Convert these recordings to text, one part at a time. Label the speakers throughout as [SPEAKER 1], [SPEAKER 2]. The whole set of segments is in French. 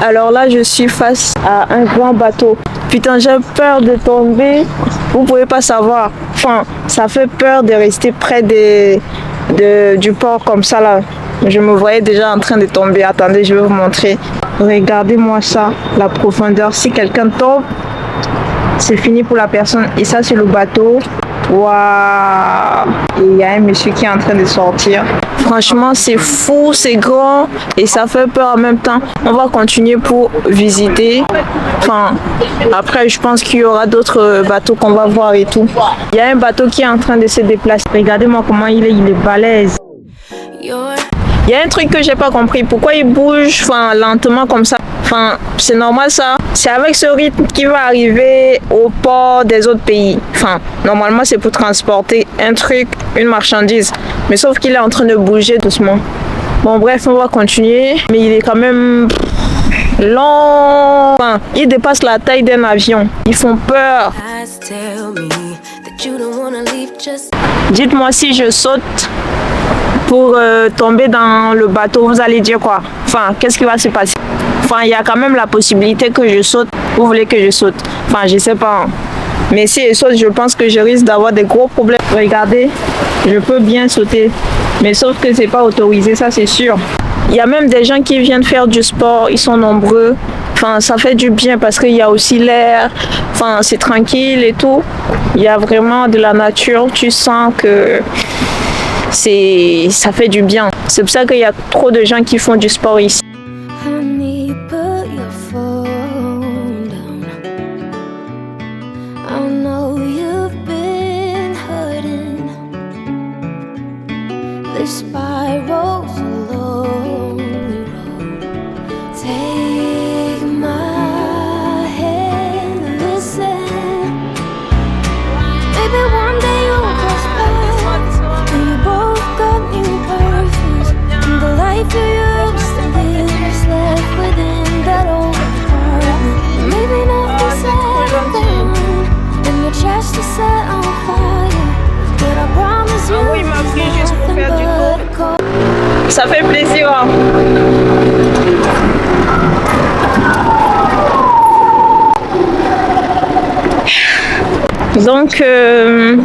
[SPEAKER 1] Alors là, je suis face à un grand bateau. Putain, j'ai peur de tomber. Vous pouvez pas savoir. Enfin, ça fait peur de rester près du port comme ça là. Je me voyais déjà en train de tomber. Attendez, je vais vous montrer. Regardez-moi ça, la profondeur. Si quelqu'un tombe, c'est fini pour la personne. Et ça, c'est le bateau. Waouh! Et il y a un monsieur qui est en train de sortir. Franchement, c'est fou, c'est grand et ça fait peur en même temps. On va continuer pour visiter. Enfin, après, je pense qu'il y aura d'autres bateaux qu'on va voir et tout. Il y a un bateau qui est en train de se déplacer. Regardez-moi comment il est balèze. Il y a un truc que j'ai pas compris. Pourquoi il bouge lentement comme ça? Enfin, c'est normal ça. C'est avec ce rythme qu'il va arriver au port des autres pays. Enfin, normalement, c'est pour transporter un truc, une marchandise. Mais sauf qu'il est en train de bouger doucement. Bon, bref, on va continuer. Mais il est quand même long. Enfin, il dépasse la taille d'un avion. Ils font peur. Dites-moi si je saute pour tomber dans le bateau, vous allez dire quoi? Enfin, qu'est-ce qui va se passer? Enfin, il y a quand même la possibilité que je saute. Vous voulez que je saute? Enfin, je sais pas. Mais si je saute, je pense que je risque d'avoir des gros problèmes. Regardez, je peux bien sauter. Mais sauf que c'est pas autorisé, ça c'est sûr. Il y a même des gens qui viennent faire du sport, ils sont nombreux. Enfin, ça fait du bien parce qu'il y a aussi l'air. Enfin, c'est tranquille et tout. Il y a vraiment de la nature. Tu sens que ça fait du bien. C'est pour ça qu'il y a trop de gens qui font du sport ici. Ça fait plaisir. Hein. Donc,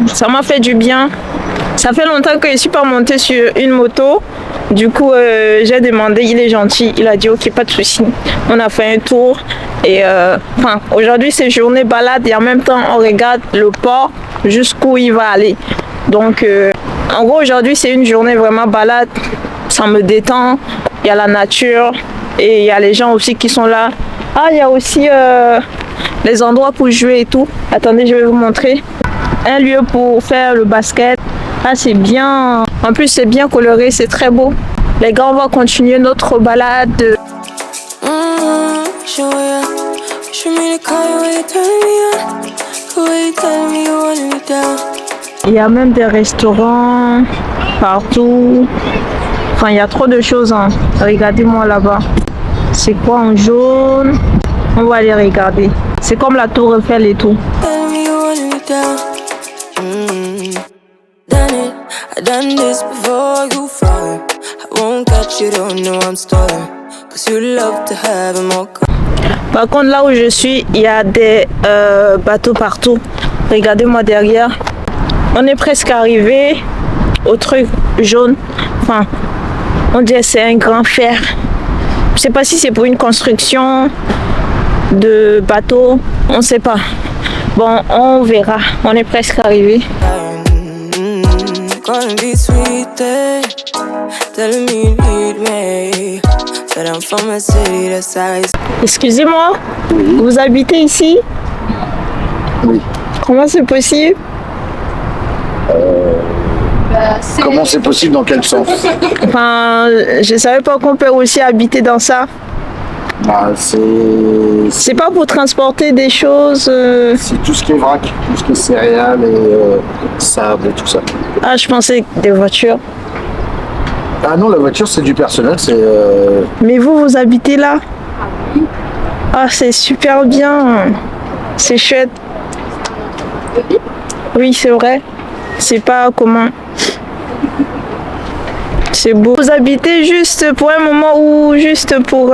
[SPEAKER 1] ça m'a fait du bien. Ça fait longtemps que je ne suis pas montée sur une moto. Du coup, j'ai demandé, il est gentil. Il a dit, ok, pas de souci. On a fait un tour. Et aujourd'hui, c'est journée balade et en même temps, on regarde le port jusqu'où il va aller. Donc, en gros, aujourd'hui, c'est une journée vraiment balade. Ça me détend. Il y a la nature et il y a les gens aussi qui sont là. Ah, il y a aussi les endroits pour jouer et tout. Attendez, je vais vous montrer. Un lieu pour faire le basket. Ah, c'est bien. En plus, c'est bien coloré, c'est très beau. Les gars, on va continuer notre balade. Il y a même des restaurants partout. Enfin, il y a trop de choses. Hein. Regardez-moi là-bas. C'est quoi en jaune? On va aller regarder. C'est comme la tour Eiffel et tout. Par contre, là où je suis, il y a des bateaux partout. Regardez-moi derrière. On est presque arrivé au truc jaune. Enfin, on dirait que c'est un grand fer. Je sais pas si c'est pour une construction de bateau. On sait pas. Bon, on verra. On est presque arrivé. Excusez-moi, vous habitez ici?
[SPEAKER 2] Oui.
[SPEAKER 1] Comment c'est possible?
[SPEAKER 2] Comment c'est possible, dans quel sens?
[SPEAKER 1] Enfin, je savais pas qu'on peut aussi habiter dans ça.
[SPEAKER 2] Bah,
[SPEAKER 1] c'est pas pour transporter des choses.
[SPEAKER 2] C'est tout ce qui est vrac, tout ce qui est céréales et sable et tout ça.
[SPEAKER 1] Ah, je pensais des voitures.
[SPEAKER 2] Ah non, la voiture c'est du personnel, c'est.
[SPEAKER 1] Mais vous habitez là? Ah, c'est super bien. C'est chouette. Oui, c'est vrai. C'est pas commun. c'est beau. Vous habitez juste pour un moment ou juste pour...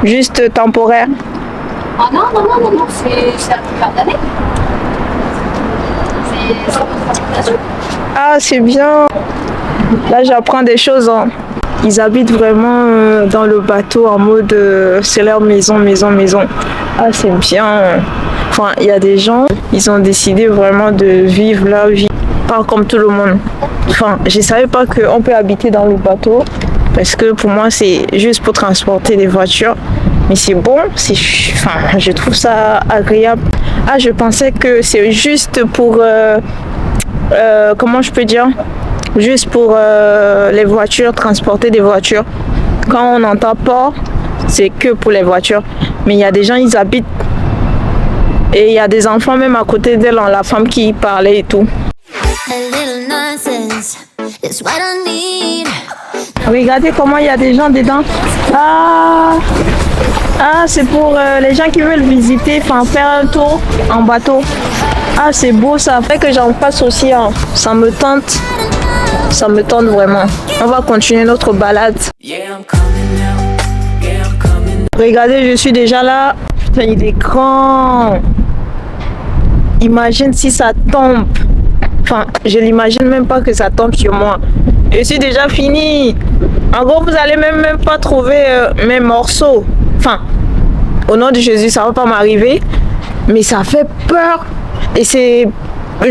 [SPEAKER 1] juste temporaire?
[SPEAKER 3] Ah non, c'est à plusieurs d'années. C'est notre habitation.
[SPEAKER 1] Ah, c'est bien. Là, j'apprends des choses. Hein. Ils habitent vraiment dans le bateau en mode c'est leur maison. Ah, c'est bien. Enfin, il y a des gens, ils ont décidé vraiment de vivre leur vie, pas comme tout le monde. Enfin, je ne savais pas qu'on peut habiter dans le bateau parce que pour moi, c'est juste pour transporter des voitures. Mais c'est bon, enfin, je trouve ça agréable. Ah, je pensais que c'est juste pour... comment je peux dire? Juste pour les voitures, transporter des voitures. Quand on entend port, c'est que pour les voitures. Mais il y a des gens, ils habitent. Et il y a des enfants même à côté d'elle, la femme qui parlait et tout. Regardez comment il y a des gens dedans. Ah, c'est pour les gens qui veulent visiter, enfin faire un tour en bateau. Ah, c'est beau, ça fait que j'en fasse aussi. Hein. Ça me tente. Ça me tente vraiment. On va continuer notre balade. Regardez, je suis déjà là. Putain, il est grand. Imagine si ça tombe. Enfin, je l'imagine même pas que ça tombe sur moi. Je suis déjà fini. En gros, vous allez même pas trouver mes morceaux. Enfin, au nom de Jésus, ça va pas m'arriver. Mais ça fait peur. Et c'est...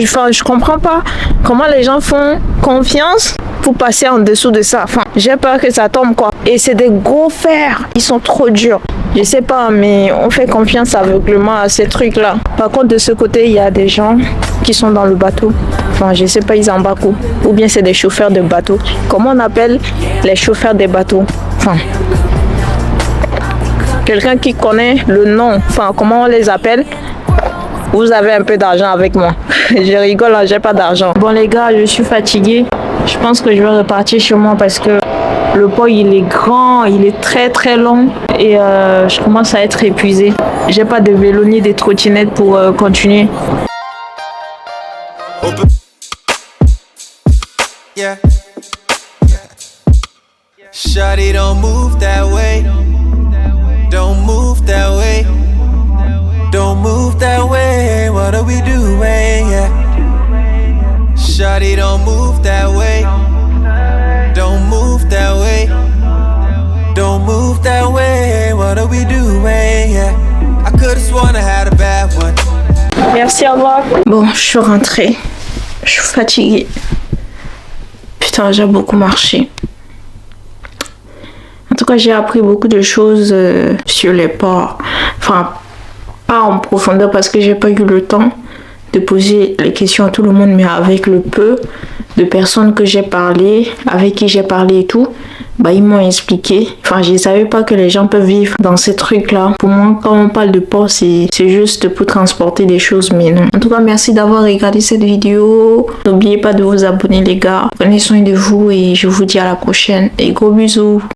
[SPEAKER 1] Enfin, je comprends pas comment les gens font confiance pour passer en dessous de ça. Enfin, j'ai peur que ça tombe, quoi. Et c'est des gros fers. Ils sont trop durs. Je sais pas, mais on fait confiance aveuglément à ces trucs-là. Par contre, de ce côté, il y a des gens qui sont dans le bateau. Enfin, je sais pas, ils embarquent où. Ou bien c'est des chauffeurs de bateau. Comment on appelle les chauffeurs des bateaux? Enfin, quelqu'un qui connaît le nom. Enfin, comment on les appelle? Vous avez un peu d'argent avec moi. Je rigole, j'ai pas d'argent. Bon les gars, je suis fatiguée. Je pense que je vais repartir chez moi parce que le port il est grand, il est très long et je commence à être épuisée. J'ai pas de vélo ni de trottinette pour continuer.
[SPEAKER 4] Yeah. Shawty, don't move that way. Don't move that way. Don't move that way. What are we doing? Yeah. Shawty, don't move that way. Don't move that way. Don't move that way. What are we doing? Yeah. I could've sworn I had a bad one.
[SPEAKER 1] Merci, au revoir. Bon, je suis rentrée. Je suis fatiguée. Putain, j'ai beaucoup marché. En tout cas, j'ai appris beaucoup de choses sur les ports. Enfin, pas en profondeur parce que j'ai pas eu le temps de poser les questions à tout le monde, mais avec le peu de personnes que j'ai parlé, avec qui j'ai parlé et tout, bah ils m'ont expliqué. Enfin, je savais pas que les gens peuvent vivre dans ces trucs-là. Pour moi, quand on parle de port, c'est juste pour transporter des choses, mais non. En tout cas, merci d'avoir regardé cette vidéo. N'oubliez pas de vous abonner, les gars. Prenez soin de vous et je vous dis à la prochaine. Et gros bisous.